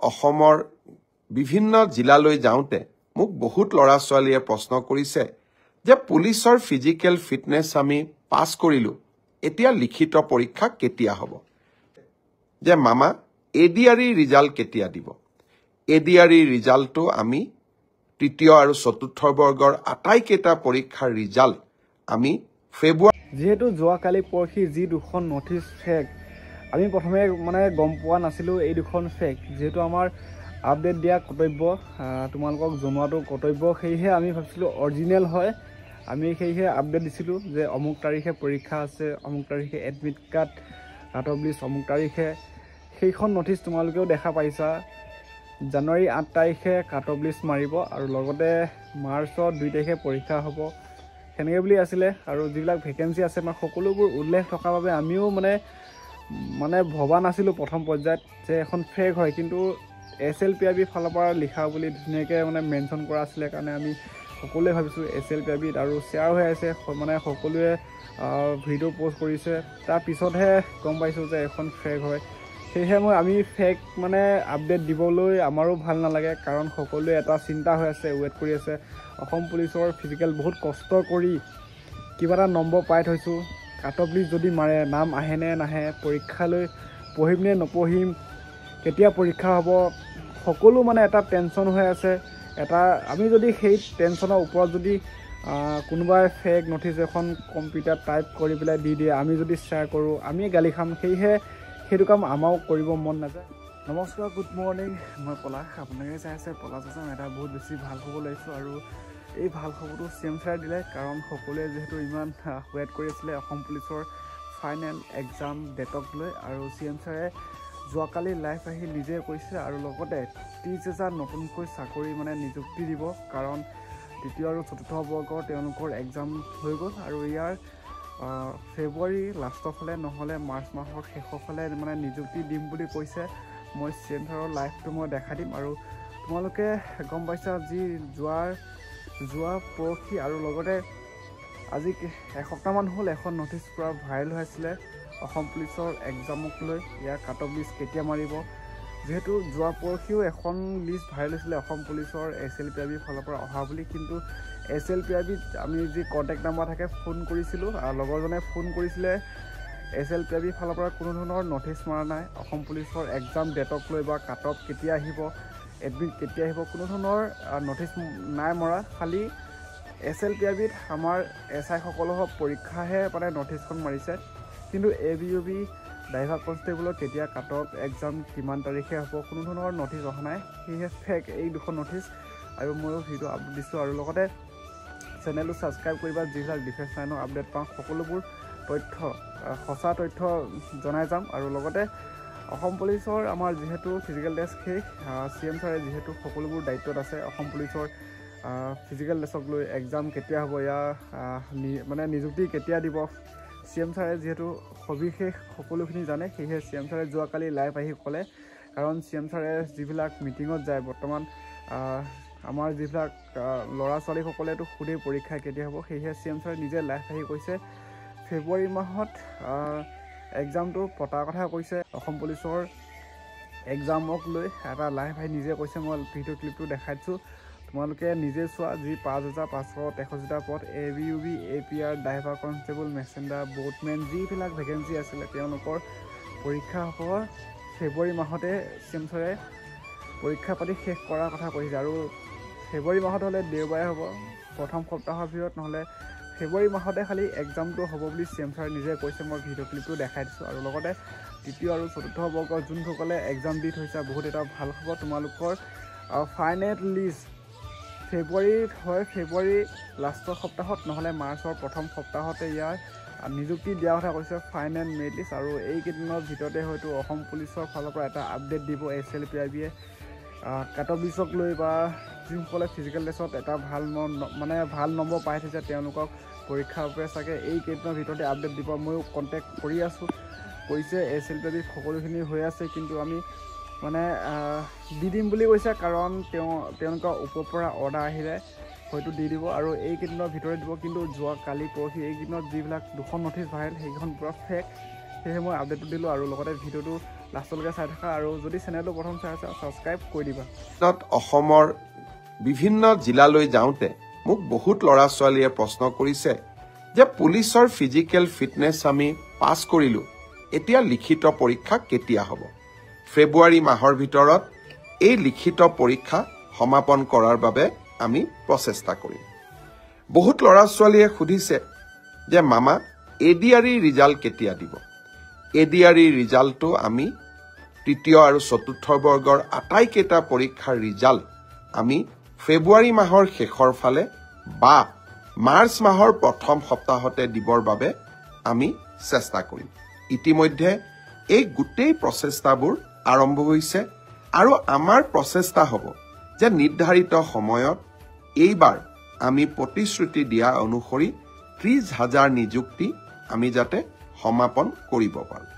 অসমৰ বিভিন্ন জিলালৈ যাওঁতে মোক বহুত ল'ৰা ছোৱালীয়ে প্ৰশ্ন কৰিছে যে পুলিচৰ ফিজিকেল ফিটনেছ আমি পাছ কৰিলো এতিয়া লিখিত পৰীক্ষা কেতিয়া হ'ব যে মামা এডিআৰই ৰিজাল্ট কেতিয়া দিব এডিআৰই ৰিজাল্টটো আমি তৃতীয় আৰু চতুৰ্থ বৰ্গৰ আটাইকেইটা পৰীক্ষাৰ ৰিজাল্ট আমি ফেব্ৰুৱাৰী যেহেতু যোৱাকালি পৰহি যি দুখন নটিছ ফেক আমি প্ৰথমে মানে গম পোৱা নাছিলোঁ এই দুখন ফেক যেহেতু আমাৰ আপডেট দিয়া কৰ্তব্য তোমালোকক জনোৱাটো কৰ্তব্য সেয়েহে আমি ভাবিছিলোঁ অৰিজিনেল হয় আমি সেয়েহে আপডেট দিছিলোঁ যে অমুক তাৰিখে পৰীক্ষা আছে অমুক তাৰিখে admit card cut off list অমুক তাৰিখে সেইখন নটিছ তোমালোকেও দেখা পাইছা জানুৱাৰী 8 তাৰিখে কাট অফ লিষ্ট মাৰিব আৰু লগতে মাৰ্চৰ 2 তাৰিখে পৰীক্ষা হ'ব সেনেকৈ বুলি আছিলে আৰু যিবিলাক ভেকেঞ্চি আছে আমাৰ সকলোবোৰ উল্লেখ থকাৰ বাবে আমিও মানে ভবা নাছিলোঁ প্ৰথম পৰ্যায়ত যে এখন ফেক হয় কিন্তু SLPIB ফালৰ পৰা লিখা বুলি ধুনীয়াকৈ মানে মেনশ্যন কৰা আছিলে কাৰণে আমি সকলোৱে ভাবিছোঁ SLPIB আৰু শ্বেয়াৰ হৈ আছে মানে সকলোৱে ভিডিঅ' পষ্ট কৰিছে তাৰ পিছতহে গম পাইছোঁ যে এখন ফেক হয় সেয়েহে আমি ফেক মানে আপডেট দিবলৈ আমাৰো ভাল নালাগে কাৰণ সকলোৱে এটা চিন্তা হৈ আছে ৱেইট কৰি আছে অসম পুলিচৰ ফিজিকেল বহুত কষ্ট কৰি কিবা এটা নম্বৰ পাই থৈছোঁ কাট অফ লিষ্ট যদি মাৰে নাম আহে নে নাহে পৰীক্ষালৈ পঢ়িম নে নপঢ়িম কেতিয়া পৰীক্ষা হ'ব সকলো মানে এটা টেনশ্যন হৈ আছে এটা আমি যদি সেই টেনশ্যনৰ ওপৰত যদি কোনোবাই ফেক নটিছ এখন কম্পিউটাৰ টাইপ কৰি পেলাই দি দিয়ে আমি যদি শ্বেয়াৰ কৰোঁ আমি গালি খাম সেয়েহে সেইটো কাম আমাৰো কৰিব মন নাযায় নমস্কাৰ গুড মৰ্ণিং মই পলাশ আপোনালোকে চাই আছে পলাশ আছাম এটা বহুত বেছি ভাল খবৰ লৈছোঁ আৰু এই ভাল খবৰটো CM ছাৰে দিলে কাৰণ সকলোৱে যিহেতু ইমান ৱেইট কৰি আছিলে অসম পুলিচৰ ফাইনেল এক্সাম ডেটক লৈ আৰু CM ছাৰে যোৱাকালি লাইভ আহি নিজে কৈছে আৰু লগতে 30,000 নতুনকৈ চাকৰি মানে নিযুক্তি দিব কাৰণ দ্বিতীয় আৰু চতুৰ্থ বৰ্গৰ তেওঁলোকৰ এক্সাম হৈ গ'ল আৰু ইয়াৰ ফেব্ৰুৱাৰী লাষ্টৰ ফালে নহ'লে মাৰ্চ মাহৰ শেষৰ ফালে মানে নিযুক্তি দিম বুলি কৈছে মই CM ছাৰৰ লাইভটো মই দেখাই দিম আৰু তোমালোকে গম পাইছা যি যোৱা পৰহি আৰু লগতে আজি এসপ্তাহমান হ'ল এখন নটিছ পূৰা ভাইৰেল হৈ আছিলে অসম পুলিচৰ এক্সামক লৈ ইয়াৰ কাট অফ লিষ্ট কেতিয়া মাৰিব যেহেতু যোৱা পৰহিও এখন লিষ্ট ভাইৰেল হৈছিলে অসম পুলিচৰ SLPIB ফালৰ পৰা অহা বুলি কিন্তু SLPIB আমি যি কণ্টেক্ট নাম্বাৰ থাকে ফোন কৰিছিলোঁ আৰু লগৰজনে ফোন কৰিছিলে SLPIB ফালৰ পৰা কোনো ধৰণৰ নটিছ মৰা নাই অসম পুলিচৰ এক্সাম ডেটক লৈ বা কাট অফ কেতিয়া আহিব এডমিট কেতিয়া আহিব কোনো ধৰণৰ নটিছ নাই মৰা খালি SLPIBত আমাৰ SI সকলৰ পৰীক্ষাহে মানে নটিছখন মাৰিছে কিন্তু ABUB ড্ৰাইভাৰ কনষ্টেবলৰ কেতিয়া কাট অফ এক্সাম কিমান তাৰিখে হ'ব কোনো ধৰণৰ নটিছ অহা নাই সেয়েহে ফেক এই দুখন নটিছ আৰু ময়ো ভিডিঅ' আপলোড দিছোঁ আৰু লগতে চেনেলটো ছাবস্ক্ৰাইব কৰিবা যিবিলাক ডিফেন্স লাইনৰ আপডেট পাওঁ সকলোবোৰ তথ্য সঁচা তথ্য জনাই যাম আৰু লগতে অসম পুলিচৰ আমাৰ যিহেতু ফিজিকেল টেষ্ট সেই CM ছাৰে যিহেতু সকলোবোৰ দায়িত্বত আছে অসম পুলিচৰ ফিজিকেল টেষ্টক লৈ এক্সাম কেতিয়া হ'ব ইয়াৰ মানে নিযুক্তি কেতিয়া দিব CM ছাৰে যিহেতু সবিশেষ সকলোখিনি জানে সেয়েহে CM ছাৰে যোৱাকালি লাইভ আহি ক'লে কাৰণ CM ছাৰে যিবিলাক মিটিঙত যায় বৰ্তমান আমাৰ যিবিলাক ল'ৰা ছোৱালীসকলেতো সোধেই পৰীক্ষা কেতিয়া হ'ব সেয়েহে CM ছাৰে নিজে লাইভ আহি কৈছে ফেব্ৰুৱাৰী মাহত এক্সামটো পতাৰ কথা কৈছে অসম পুলিচৰ এক্সামক লৈ এটা লাইভ আহি নিজে কৈছে মই ভিডিঅ' ক্লিপটো দেখাই দিছোঁ তোমালোকে নিজে চোৱা যি 5,563টা পদ ABUB APR driver constable messenger boatmen যিবিলাক ভেকেঞ্চি আছিলে তেওঁলোকৰ পৰীক্ষা হ'ব ফেব্ৰুৱাৰী মাহতে CM ছাৰে পৰীক্ষা পাতি শেষ কৰাৰ কথা কৈছে আৰু ফেব্ৰুৱাৰী মাহত হ'লে দেওবাৰে হ'ব প্ৰথম সপ্তাহৰ ভিতৰত নহ'লে ফেব্ৰুৱাৰী মাহতে খালি এক্সামটো হ'ব বুলি CM ছাৰে নিজে কৈছে মই ভিডিঅ' ক্লিপটো দেখাই দিছোঁ আৰু লগতে তৃতীয় আৰু চতুৰ্থ বৰ্গৰ যোনসকলে এক্সাম দি থৈছে বহুত এটা ভাল খবৰ তোমালোকৰ ফাইনেল লিষ্ট ফেব্ৰুৱাৰীত হয় ফেব্ৰুৱাৰী লাষ্টৰ সপ্তাহত নহ'লে মাৰ্চৰ প্ৰথম সপ্তাহতে ইয়াৰ নিযুক্তি দিয়া কথা কৈছে ফাইনেল মেৰিট লিষ্ট আৰু এইকেইদিনৰ ভিতৰতে হয়তো অসম পুলিচৰ ফালৰ পৰা এটা আপডেট দিব SLPIBয়ে কাট অফ লিষ্টক লৈ বা যিসকলে ফিজিকেল টেষ্টত এটা ভাল নম্বৰ পাই থৈছে তেওঁলোকক পৰীক্ষাৰ বাবে চাগে এইকেইদিনৰ ভিতৰতে আপডেট দিব ময়ো কণ্টেক্ট কৰি আছোঁ কৈছে SLPIB সকলোখিনি হৈ আছে কিন্তু আমি মানে দি দিম বুলি কৈছে কাৰণ তেওঁলোকৰ ওপৰৰ পৰা অৰ্ডাৰ আহিলে হয়তো দি দিব আৰু এইকেইদিনৰ ভিতৰত দিব কিন্তু যোৱা কালি পৰহি এইকেইদিনত যিবিলাক দুখন নটিছ ভাইৰেল সেইখন পূৰা ফেক সেয়েহে মই আপডেটটো দিলোঁ আৰু লগতে ভিডিঅ'টো লাষ্টলৈকে চাই থাকা আৰু যদি চেনেলটো প্ৰথম চাই আছা ছাবস্ক্ৰাইব কৰি দিবা। অসমৰ বিভিন্ন জিলালৈ যাওঁতে মোক বহুত ল'ৰা ছোৱালীয়ে প্ৰশ্ন কৰিছে যে পুলিচৰ ফিজিকেল ফিটনেছ আমি পাছ কৰিলো, এতিয়া লিখিত পৰীক্ষা কেতিয়া হ'ব? ফেব্ৰুৱাৰী মাহৰ ভিতৰত এই লিখিত পৰীক্ষা সমাপন কৰাৰ বাবে আমি প্ৰচেষ্টা কৰিম। বহুত ল'ৰা ছোৱালীয়ে সুধিছে যে মামা ADRE ৰিজাল্ট কেতিয়া দিব? ADRE ৰিজাল্টটো আমি তৃতীয় আৰু চতুৰ্থ বৰ্গৰ আটাইকেইটা পৰীক্ষাৰ ৰিজাল্ট আমি ফেব্ৰুৱাৰী মাহৰ শেষৰ ফালে বা মাৰ্চ মাহৰ প্ৰথম সপ্তাহতে দিবৰ বাবে আমি চেষ্টা কৰিম। ইতিমধ্যে এই গোটেই প্ৰচেষ্টাবোৰ আৰম্ভ হৈছে আৰু আমাৰ প্ৰচেষ্টা হ'ব যে নিৰ্ধাৰিত সময়ত এইবাৰ আমি প্ৰতিশ্ৰুতি দিয়া অনুসৰি 30,000 নিযুক্তি আমি যাতে সমাপন কৰিব পাৰোঁ।